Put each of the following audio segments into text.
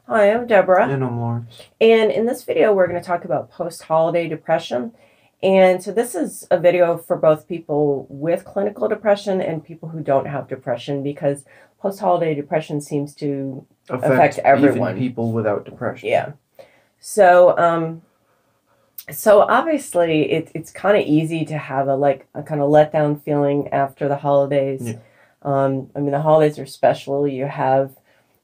Hi, I'm Deborah, And I'm Lawrence. and in this video we're going to talk about post-holiday depression. And so this is a video for both people with clinical depression and people who don't have depression, because post-holiday depression seems to affect everyone. Even people without depression. Yeah. So obviously it's kind of easy to have a kind of letdown feeling after the holidays. Yeah. I mean, the holidays are special. You have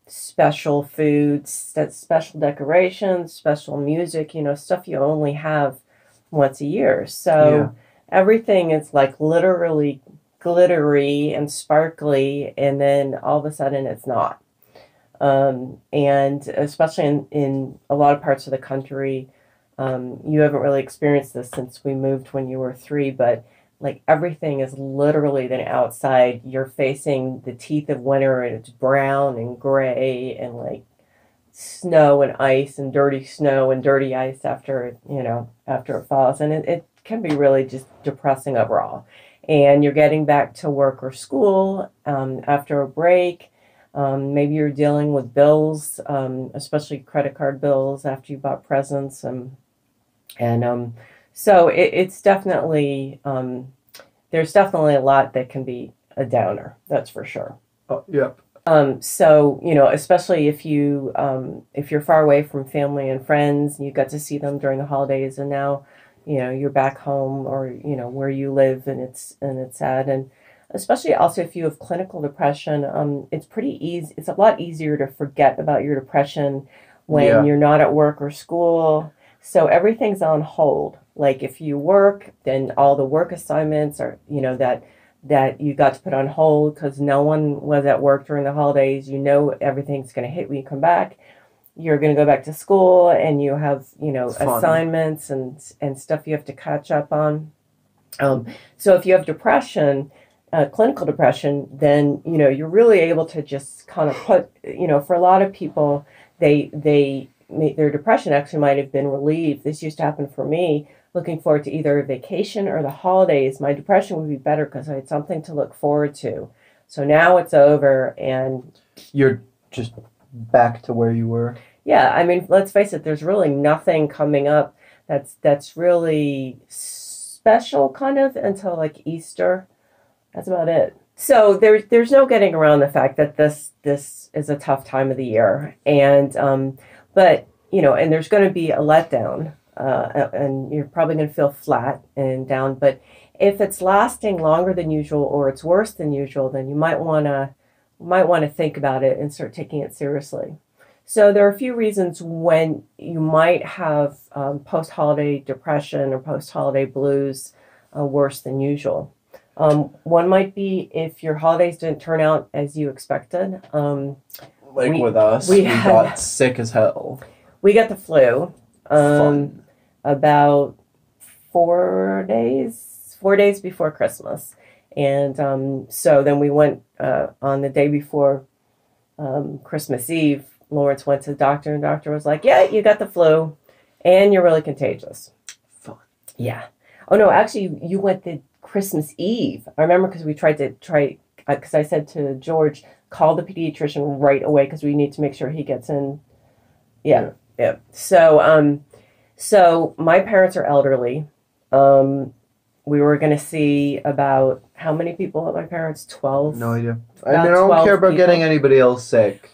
special foods, that special decorations, special music, stuff you only have once a year. So everything is like literally glittery and sparkly, and then all of a sudden it's not. And especially in a lot of parts of the country, you haven't really experienced this since we moved when you were 3, but like everything is literally then outside. You're facing the teeth of winter, and it's brown and gray and like snow and ice and dirty snow and dirty ice after it falls. And it can be really just depressing overall. And you're getting back to work or school after a break. Maybe you're dealing with bills, especially credit card bills after you bought presents. So it's definitely, there's definitely a lot that can be a downer, that's for sure. Yep. So, especially if you're far away from family and friends, and you got to see them during the holidays, and now, you're back home, or, where you live, and it's sad. And especially also if you have clinical depression, it's pretty easy. It's a lot easier to forget about your depression when you're not at work or school. So everything's on hold. Like if you work, then all the work assignments are, that you got to put on hold because no one was at work during the holidays. Everything's going to hit when you come back. You're going to go back to school, and you have, assignments and stuff you have to catch up on. So if you have depression, clinical depression, then, you're really able to just kind of put, for a lot of people, their depression actually might have been relieved. This used to happen for me. Looking forward to either a vacation or the holidays, my depression would be better because I had something to look forward to. So now it's over, and you're just back to where you were. Yeah, I mean, let's face it, there's really nothing coming up that's really special, kind of, until like Easter. That's about it. So there's no getting around the fact that this is a tough time of the year, and but and there's going to be a letdown, and you're probably going to feel flat and down. But if it's lasting longer than usual, or it's worse than usual, then you might want to think about it and start taking it seriously. So there are a few reasons when you might have post-holiday depression or post-holiday blues worse than usual. One might be if your holidays didn't turn out as you expected. With us, we got sick as hell. We got the flu about 4 days before Christmas. And so then we went on the day before Christmas Eve. Lawrence went to the doctor, and the doctor was like, yeah, you got the flu, and you're really contagious. Fun. Yeah. Oh, no, actually, you went the Christmas Eve. I remember because we because I said to George, call the pediatrician right away because we need to make sure he gets in. Yeah. So my parents are elderly. We were going to see about how many people at my parents? 12? No idea. I don't care about getting anybody else sick.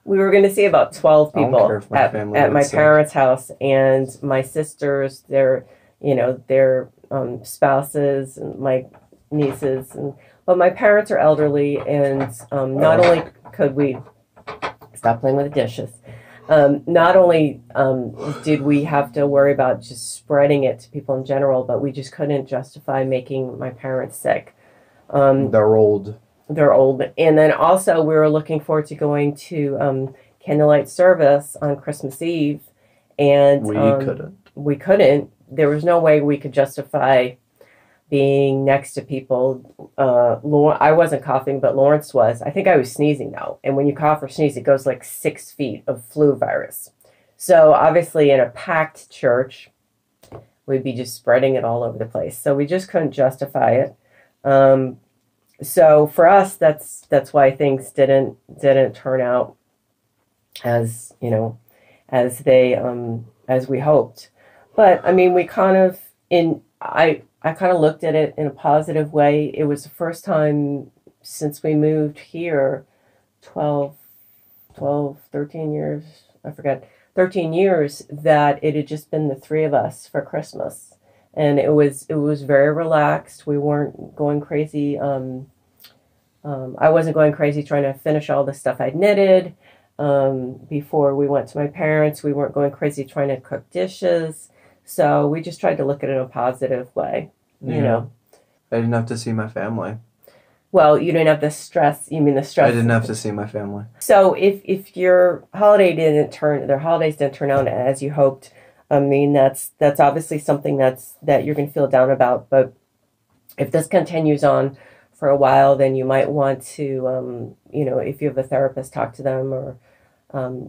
We were going to see about 12 people at my parents' house, and my sisters, their spouses, and my nieces, but my parents are elderly, and not only could we stop playing with the dishes, not only did we have to worry about just spreading it to people in general, but we just couldn't justify making my parents sick. They're old. And then also we were looking forward to going to candlelight service on Christmas Eve, and we couldn't. There was no way we could justify being next to people. I wasn't coughing, but Lawrence was. I think I was sneezing though. And when you cough or sneeze, it goes like 6 feet of flu virus. So obviously in a packed church, we'd be just spreading it all over the place. So we just couldn't justify it. So for us, that's why things didn't turn out as as we hoped. But I mean, I kind of looked at it in a positive way. It was the first time since we moved here 13 years, I forget, 13 years, that it had just been the three of us for Christmas. And it was very relaxed. We weren't going crazy. I wasn't going crazy trying to finish all the stuff I'd knitted. Before we went to my parents, we weren't going crazy trying to cook dishes. So we just tried to look at it in a positive way, you know. I didn't have to see my family. Well, you didn't have the stress. You mean the stress? I didn't have to see my family. So if their holidays didn't turn out as you hoped, I mean that's obviously something that you're going to feel down about. But if this continues on for a while, then you might want to, if you have a therapist, talk to them, or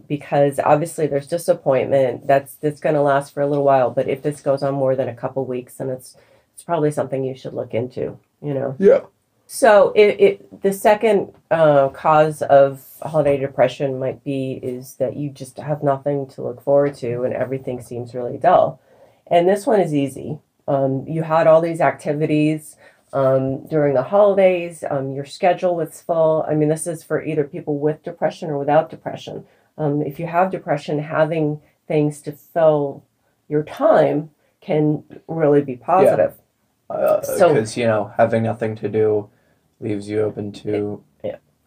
because obviously there's disappointment that's going to last for a little while. But if this goes on more than a couple weeks, then it's probably something you should look into. Yeah. So the second cause of holiday depression is that you just have nothing to look forward to and everything seems really dull. And this one is easy. You had all these activities during the holidays. Your schedule was full. I mean, this is for either people with depression or without depression. If you have depression, having things to fill your time can really be positive. Because, having nothing to do leaves you open to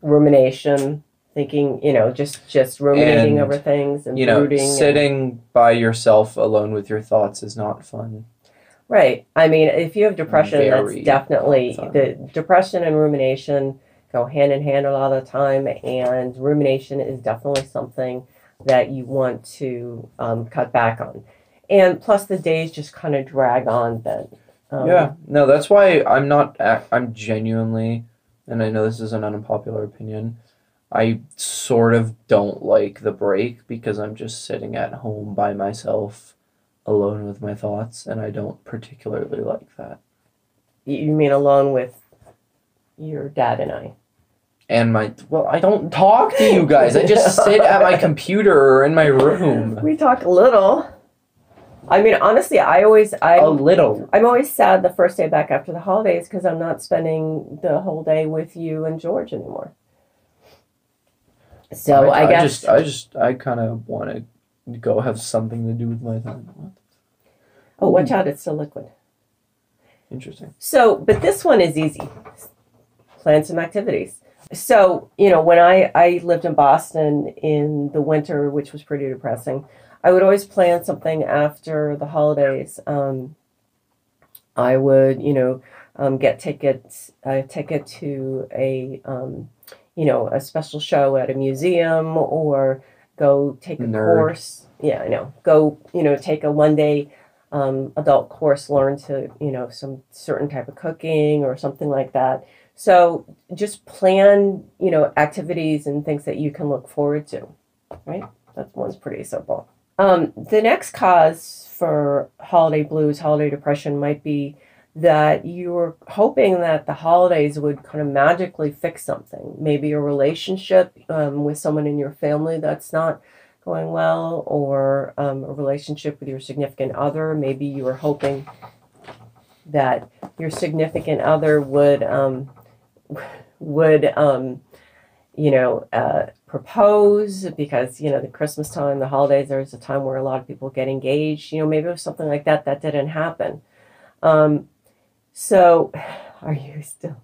rumination, thinking, just ruminating over things and brooding. Sitting by yourself alone with your thoughts is not fun. Right. I mean, if you have depression, that's definitely the depression and rumination go hand in hand a lot of the time, and rumination is definitely something that you want to cut back on. And plus, the days just kind of drag on then. No, that's why I'm genuinely, and I know this is an unpopular opinion, I sort of don't like the break because I'm just sitting at home by myself, alone with my thoughts, and I don't particularly like that. You mean alone with your dad and I? And I don't talk to you guys. I just sit at my computer or in my room. We talk a little. I mean, honestly, I'm always sad the first day back after the holidays because I'm not spending the whole day with you and George anymore. So I guess I kind of want to go have something to do with my time. What? Oh, watch out! It's still liquid. Interesting. So, but this one is easy. Plan some activities. So, when I lived in Boston in the winter, which was pretty depressing, I would always plan something after the holidays. I would, get a ticket to a special show at a museum, or go take a course. Yeah, I know. Go, take a one-day adult course, learn to, some certain type of cooking or something like that. So just plan, activities and things that you can look forward to, right? That one's pretty simple. The next cause for holiday blues, holiday depression might be that you're hoping that the holidays would kind of magically fix something. Maybe a relationship with someone in your family that's not going well, or a relationship with your significant other. Maybe you were hoping that your significant other would propose, because the Christmas time, the holidays, there's a time where a lot of people get engaged. Maybe it was something like that didn't happen. So are you still?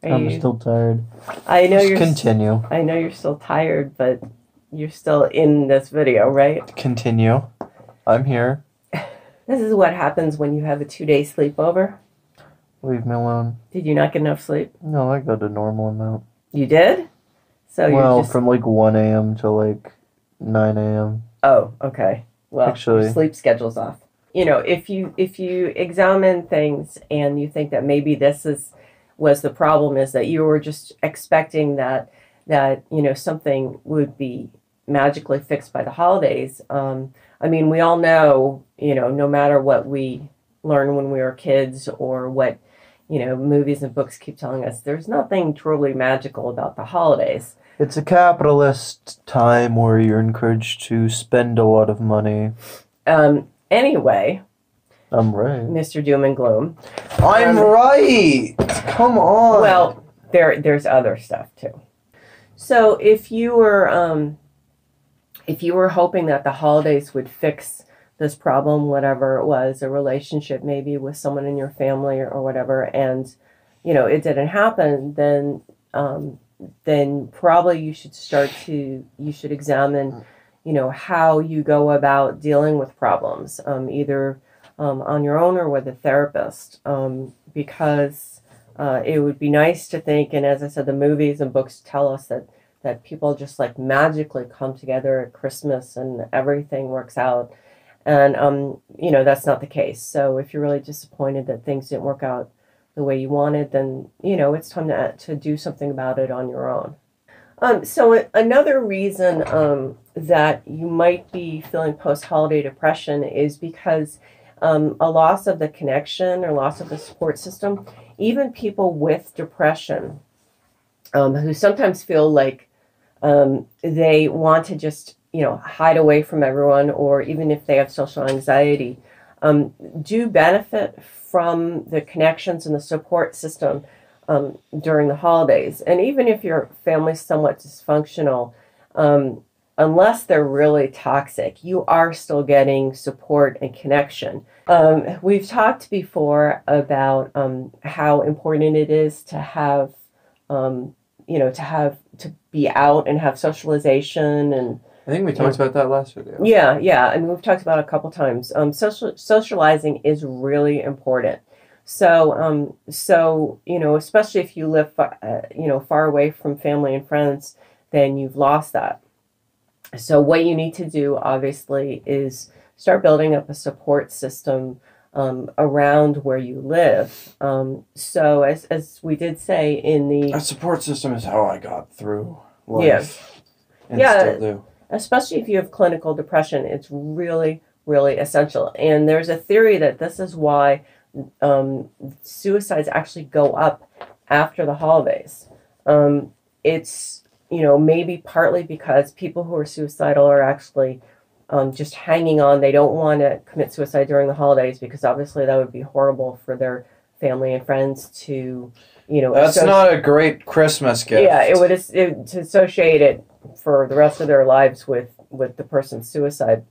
I'm still tired. I know you're. Continue. I know you're still tired, but you're still in this video, right? Continue. I'm here. This is what happens when you have a 2-day sleepover. Leave me alone. Did you not get enough sleep? No, I got a normal amount. You did? So you're from 1 a.m. to 9 a.m. Oh, okay. Well, actually, your sleep schedule's off. If you examine things and you think that maybe was the problem, is that you were just expecting that something would be magically fixed by the holidays. I mean, we all know, no matter what we learned when we were kids, or what movies and books keep telling us there's nothing truly magical about the holidays. It's a capitalist time where you're encouraged to spend a lot of money. Anyway, I'm right. Mr. Doom and Gloom. I'm right! Come on! Well, there's other stuff too. So if you were hoping that the holidays would fix this problem, whatever it was, a relationship maybe with someone in your family or whatever, and it didn't happen, then probably you should examine how you go about dealing with problems, either on your own or with a therapist, because it would be nice to think, and as I said, the movies and books tell us that people just like magically come together at Christmas and everything works out. And, that's not the case. So if you're really disappointed that things didn't work out the way you wanted, then, it's time to do something about it on your own. So another reason that you might be feeling post-holiday depression is because a loss of the connection or loss of the support system. Even people with depression who sometimes feel like they want to just hide away from everyone, or even if they have social anxiety, do benefit from the connections and the support system during the holidays. And even if your family's somewhat dysfunctional, unless they're really toxic, you are still getting support and connection. We've talked before about how important it is to have, to be out and have socialization. And I think we talked about that last video. Yeah, and we've talked about it a couple times. Socializing is really important. So, especially if you live, far away from family and friends, then you've lost that. So what you need to do, obviously, is start building up a support system around where you live. So as we did say a support system is how I got through life. Yeah. Still do. Especially if you have clinical depression, it's really, really essential. And there's a theory that this is why suicides actually go up after the holidays. It's, maybe partly because people who are suicidal are actually just hanging on. They don't want to commit suicide during the holidays because obviously that would be horrible for their family and friends to, That's not a great Christmas gift. Yeah, it would to associate it for the rest of their lives with the person's suicide.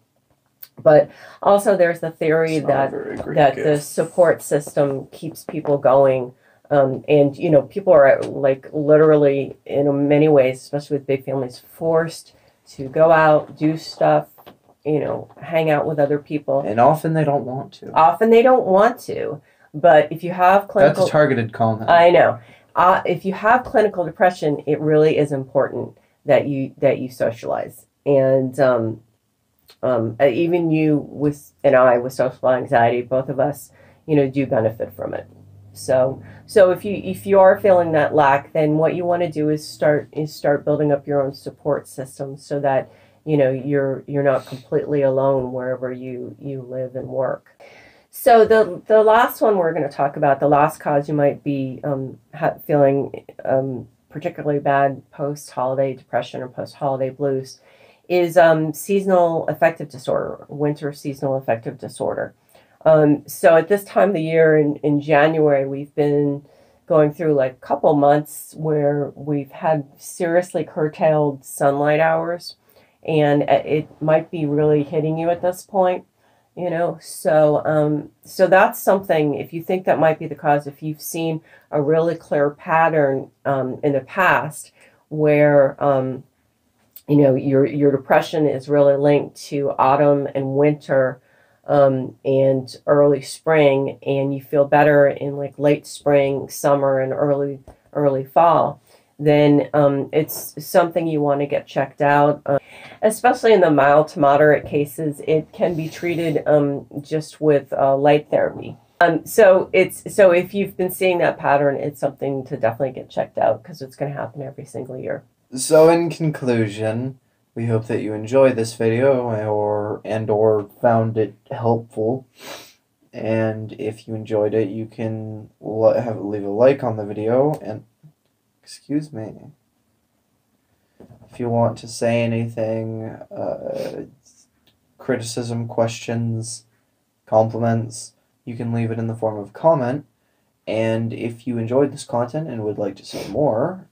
But also there's the theory that the support system keeps people going. And, people are like literally in many ways, especially with big families, forced to go out, do stuff, hang out with other people. And often they don't want to. But if you have clinical... That's a targeted comment. I know. If you have clinical depression, it really is important that you socialize. And even you and I with social anxiety, both of us, do benefit from it. So if you are feeling that lack, then what you want to do is start building up your own support system so that you're not completely alone wherever you live and work. So the last one we're going to talk about, the last cause you might be feeling particularly bad post-holiday depression or post-holiday blues, is seasonal affective disorder, winter seasonal affective disorder. So at this time of the year in January, we've been going through like a couple months where we've had seriously curtailed sunlight hours, and it might be really hitting you at this point. So that's something, if you think that might be the cause, if you've seen a really clear pattern in the past where, your depression is really linked to autumn and winter and early spring, and you feel better in like late spring, summer, and early fall, then it's something you want to get checked out. Especially in the mild to moderate cases, it can be treated just with light therapy. So if you've been seeing that pattern, it's something to definitely get checked out because it's going to happen every single year. So in conclusion, we hope that you enjoyed this video or found it helpful. And if you enjoyed it, you can leave a like on the video. And excuse me, if you want to say anything, criticism, questions, compliments, you can leave it in the form of comment. And if you enjoyed this content and would like to see more,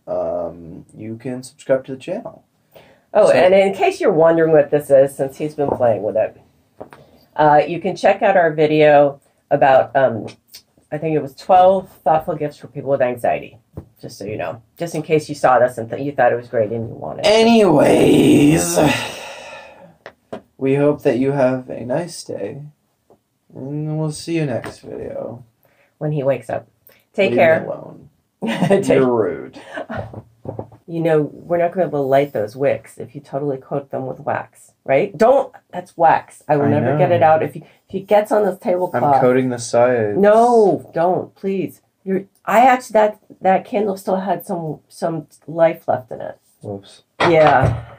you can subscribe to the channel. Oh, and in case you're wondering what this is, since he's been playing with it, you can check out our video about, I think it was 12 thoughtful gifts for people with anxiety. Just so you know. Just in case you saw this and you thought it was great and you wanted it. Anyways, we hope that you have a nice day. And we'll see you next video. When he wakes up. Take Leave care. Me alone. You're rude. You know, we're not going to be able to light those wicks if you totally coat them with wax, right? Don't. That's wax. I will never get it out. If he gets on this tablecloth. I'm coating the sides. No, don't, please. I actually that candle still had some life left in it. Whoops. Yeah.